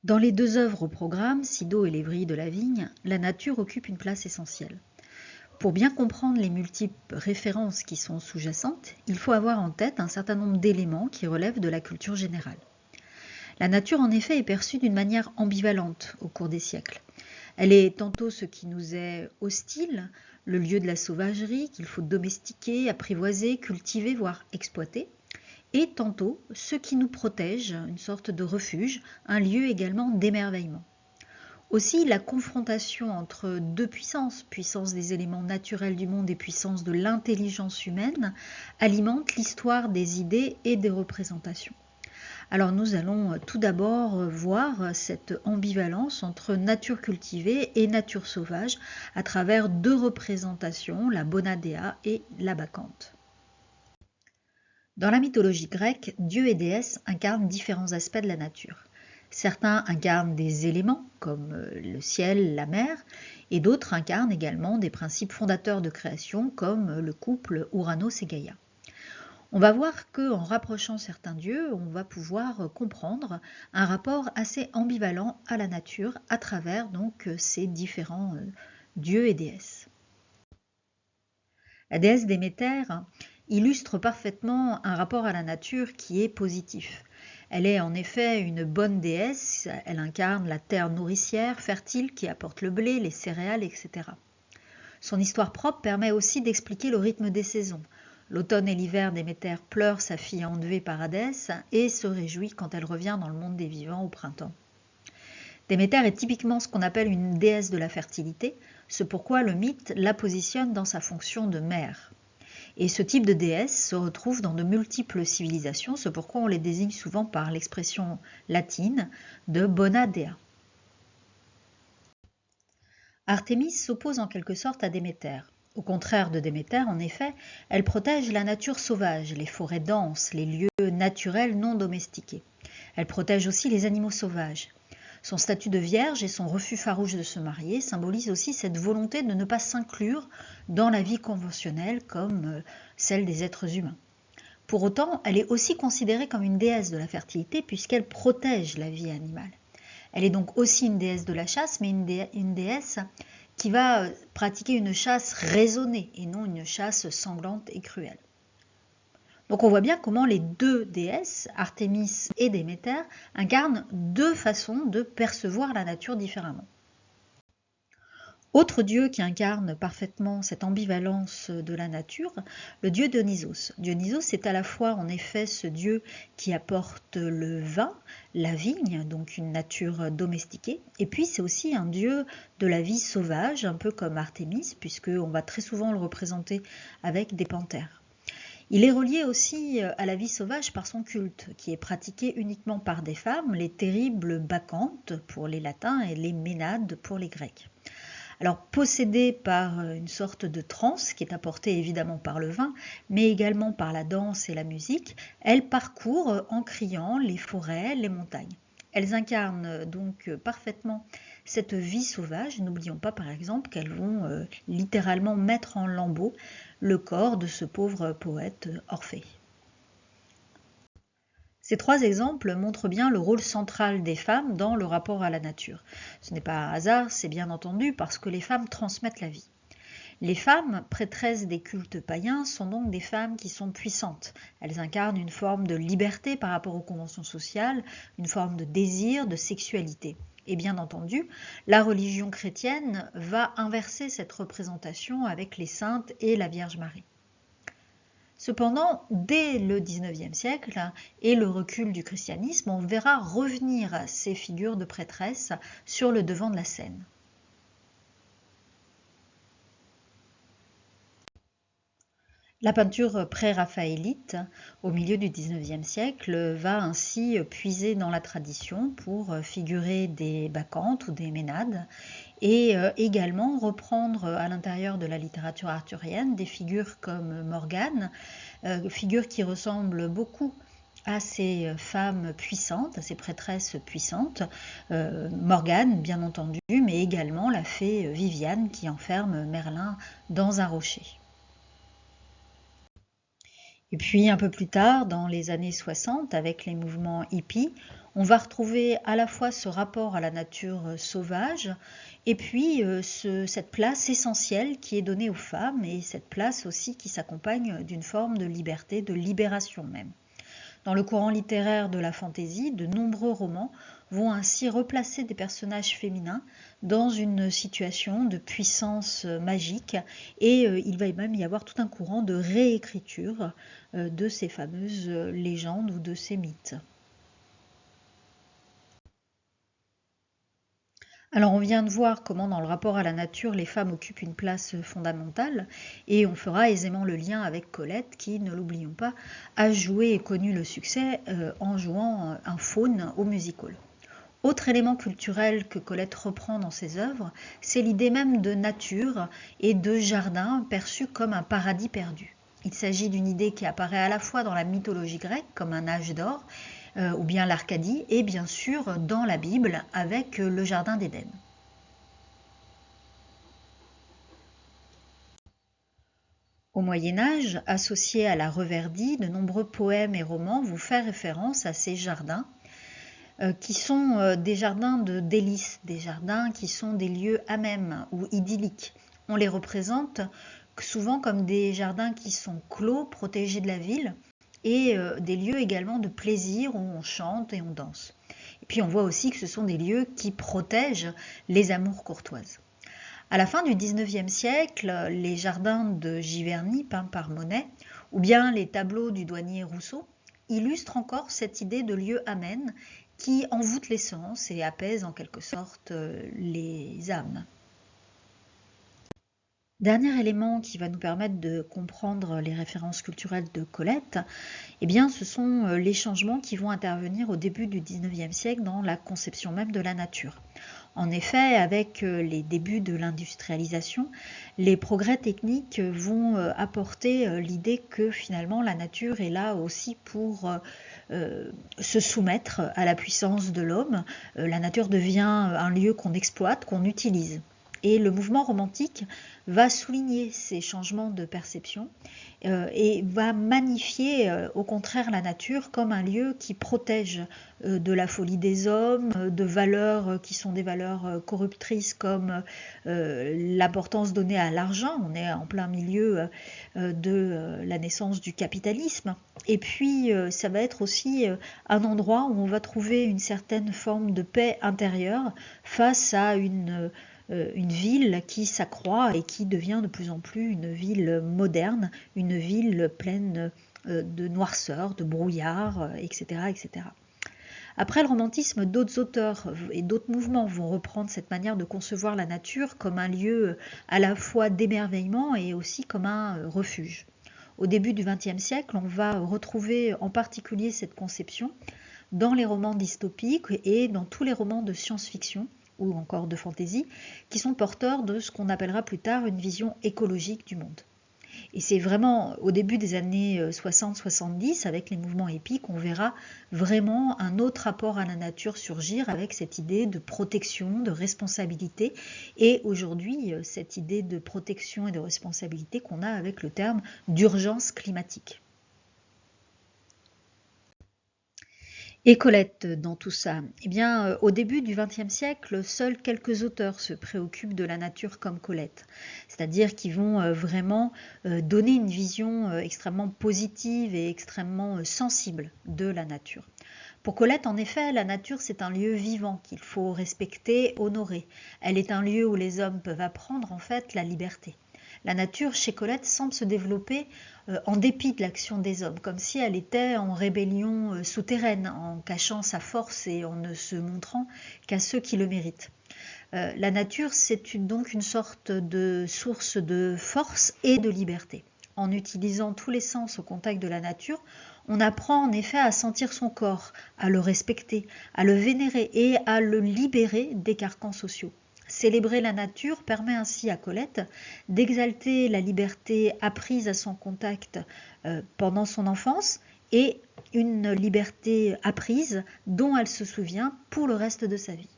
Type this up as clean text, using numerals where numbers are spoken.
Dans les deux œuvres au programme, Sido et l'Évry de la Vigne, la nature occupe une place essentielle. Pour bien comprendre les multiples références qui sont sous-jacentes, il faut avoir en tête un certain nombre d'éléments qui relèvent de la culture générale. La nature, en effet, est perçue d'une manière ambivalente au cours des siècles. Elle est tantôt ce qui nous est hostile, le lieu de la sauvagerie qu'il faut domestiquer, apprivoiser, cultiver, voire exploiter, et tantôt ce qui nous protège, une sorte de refuge, un lieu également d'émerveillement. Aussi, la confrontation entre deux puissances, puissance des éléments naturels du monde et puissance de l'intelligence humaine, alimente l'histoire des idées et des représentations. Alors nous allons tout d'abord voir cette ambivalence entre nature cultivée et nature sauvage à travers deux représentations, la Bonadea et la Bacchante. Dans la mythologie grecque, dieux et déesses incarnent différents aspects de la nature. Certains incarnent des éléments, comme le ciel, la mer, et d'autres incarnent également des principes fondateurs de création, comme le couple Ouranos et Gaïa. On va voir qu'en rapprochant certains dieux, on va pouvoir comprendre un rapport assez ambivalent à la nature à travers donc ces différents dieux et déesses. La déesse Déméter illustre parfaitement un rapport à la nature qui est positif. Elle est en effet une bonne déesse, elle incarne la terre nourricière, fertile, qui apporte le blé, les céréales, etc. Son histoire propre permet aussi d'expliquer le rythme des saisons. L'automne et l'hiver, Déméter pleure sa fille enlevée par Hadès et se réjouit quand elle revient dans le monde des vivants au printemps. Déméter est typiquement ce qu'on appelle une déesse de la fertilité, c'est pourquoi le mythe la positionne dans sa fonction de mère. Et ce type de déesse se retrouve dans de multiples civilisations, c'est pourquoi on les désigne souvent par l'expression latine de Bona Dea. Artémis s'oppose en quelque sorte à Déméter. Au contraire de Déméter, en effet, elle protège la nature sauvage, les forêts denses, les lieux naturels non domestiqués. Elle protège aussi les animaux sauvages. Son statut de vierge et son refus farouche de se marier symbolisent aussi cette volonté de ne pas s'inclure dans la vie conventionnelle comme celle des êtres humains. Pour autant, elle est aussi considérée comme une déesse de la fertilité puisqu'elle protège la vie animale. Elle est donc aussi une déesse de la chasse, mais une déesse qui va pratiquer une chasse raisonnée et non une chasse sanglante et cruelle. Donc on voit bien comment les deux déesses, Artémis et Déméter, incarnent deux façons de percevoir la nature différemment. Autre dieu qui incarne parfaitement cette ambivalence de la nature, le dieu Dionysos. Dionysos est à la fois en effet ce dieu qui apporte le vin, la vigne, donc une nature domestiquée, et puis c'est aussi un dieu de la vie sauvage, un peu comme Artémis, puisqu'on va très souvent le représenter avec des panthères. Il est relié aussi à la vie sauvage par son culte, qui est pratiqué uniquement par des femmes, les terribles Bacchantes pour les latins et les Ménades pour les grecs. Alors possédée par une sorte de transe qui est apportée évidemment par le vin, mais également par la danse et la musique, elles parcourent en criant les forêts, les montagnes. Elles incarnent donc parfaitement cette vie sauvage. N'oublions pas par exemple qu'elles vont littéralement mettre en lambeaux le corps de ce pauvre poète Orphée. Ces trois exemples montrent bien le rôle central des femmes dans le rapport à la nature. Ce n'est pas un hasard, c'est bien entendu parce que les femmes transmettent la vie. Les femmes, prêtresses des cultes païens, sont donc des femmes qui sont puissantes. Elles incarnent une forme de liberté par rapport aux conventions sociales, une forme de désir, de sexualité. Et bien entendu, la religion chrétienne va inverser cette représentation avec les saintes et la Vierge Marie. Cependant, dès le XIXe siècle et le recul du christianisme, on verra revenir ces figures de prêtresses sur le devant de la scène. La peinture pré-raphaélite, au milieu du XIXe siècle, va ainsi puiser dans la tradition pour figurer des Bacchantes ou des Ménades et également reprendre à l'intérieur de la littérature arthurienne des figures comme Morgane, figure qui ressemble beaucoup à ces femmes puissantes, à ces prêtresses puissantes, Morgane bien entendu, mais également la fée Viviane qui enferme Merlin dans un rocher. Et puis un peu plus tard, dans les années 60, avec les mouvements hippies, On va retrouver à la fois ce rapport à la nature sauvage et puis cette place essentielle qui est donnée aux femmes et cette place aussi qui s'accompagne d'une forme de liberté, de libération même. Dans le courant littéraire de la fantaisie, de nombreux romans vont ainsi replacer des personnages féminins dans une situation de puissance magique et il va même y avoir tout un courant de réécriture de ces fameuses légendes ou de ces mythes. Alors on vient de voir comment dans le rapport à la nature les femmes occupent une place fondamentale et on fera aisément le lien avec Colette qui, ne l'oublions pas, a joué et connu le succès en jouant un faune au music-hall. Autre élément culturel que Colette reprend dans ses œuvres, c'est l'idée même de nature et de jardin perçu comme un paradis perdu. Il s'agit d'une idée qui apparaît à la fois dans la mythologie grecque comme un âge d'or, ou bien l'Arcadie, et bien sûr dans la Bible avec le Jardin d'Éden. Au Moyen-Âge, associés à la reverdie, de nombreux poèmes et romans vont faire référence à ces jardins, qui sont des jardins de délices, des jardins qui sont des lieux amènes ou idylliques. On les représente souvent comme des jardins qui sont clos, protégés de la ville, et des lieux également de plaisir où on chante et on danse. Et puis on voit aussi que ce sont des lieux qui protègent les amours courtoises. À la fin du XIXe siècle, les jardins de Giverny peints par Monet, ou bien les tableaux du douanier Rousseau, illustrent encore cette idée de lieu amène qui envoûte les sens et apaise en quelque sorte les âmes. Dernier élément qui va nous permettre de comprendre les références culturelles de Colette, eh bien, ce sont les changements qui vont intervenir au début du XIXe siècle dans la conception même de la nature. En effet, avec les débuts de l'industrialisation, les progrès techniques vont apporter l'idée que finalement la nature est là aussi pour se soumettre à la puissance de l'homme. La nature devient un lieu qu'on exploite, qu'on utilise. Et le mouvement romantique va souligner ces changements de perception et va magnifier au contraire la nature comme un lieu qui protège de la folie des hommes, de valeurs qui sont des valeurs corruptrices comme l'importance donnée à l'argent. On est en plein milieu de la naissance du capitalisme. Et puis ça va être aussi un endroit où on va trouver une certaine forme de paix intérieure face à une ville qui s'accroît et qui devient de plus en plus une ville moderne, une ville pleine de noirceur, de brouillard, etc., etc. Après le romantisme, d'autres auteurs et d'autres mouvements vont reprendre cette manière de concevoir la nature comme un lieu à la fois d'émerveillement et aussi comme un refuge. Au début du XXe siècle, on va retrouver en particulier cette conception dans les romans dystopiques et dans tous les romans de science-fiction ou encore de fantaisie, qui sont porteurs de ce qu'on appellera plus tard une vision écologique du monde. Et c'est vraiment au début des années 60-70, avec les mouvements hippies, qu'on verra vraiment un autre rapport à la nature surgir avec cette idée de protection, de responsabilité, et aujourd'hui cette idée de protection et de responsabilité qu'on a avec le terme d'urgence climatique. Et Colette dans tout ça? Eh bien, au début du XXe siècle, seuls quelques auteurs se préoccupent de la nature comme Colette, c'est-à-dire qui vont vraiment donner une vision extrêmement positive et extrêmement sensible de la nature. Pour Colette, en effet, la nature, c'est un lieu vivant qu'il faut respecter, honorer. Elle est un lieu où les hommes peuvent apprendre en fait la liberté. La nature, chez Colette, semble se développer en dépit de l'action des hommes, comme si elle était en rébellion souterraine, en cachant sa force et en ne se montrant qu'à ceux qui le méritent. La nature, c'est donc une sorte de source de force et de liberté. En utilisant tous les sens au contact de la nature, on apprend en effet à sentir son corps, à le respecter, à le vénérer et à le libérer des carcans sociaux. Célébrer la nature permet ainsi à Colette d'exalter la liberté apprise à son contact pendant son enfance et une liberté apprise dont elle se souvient pour le reste de sa vie.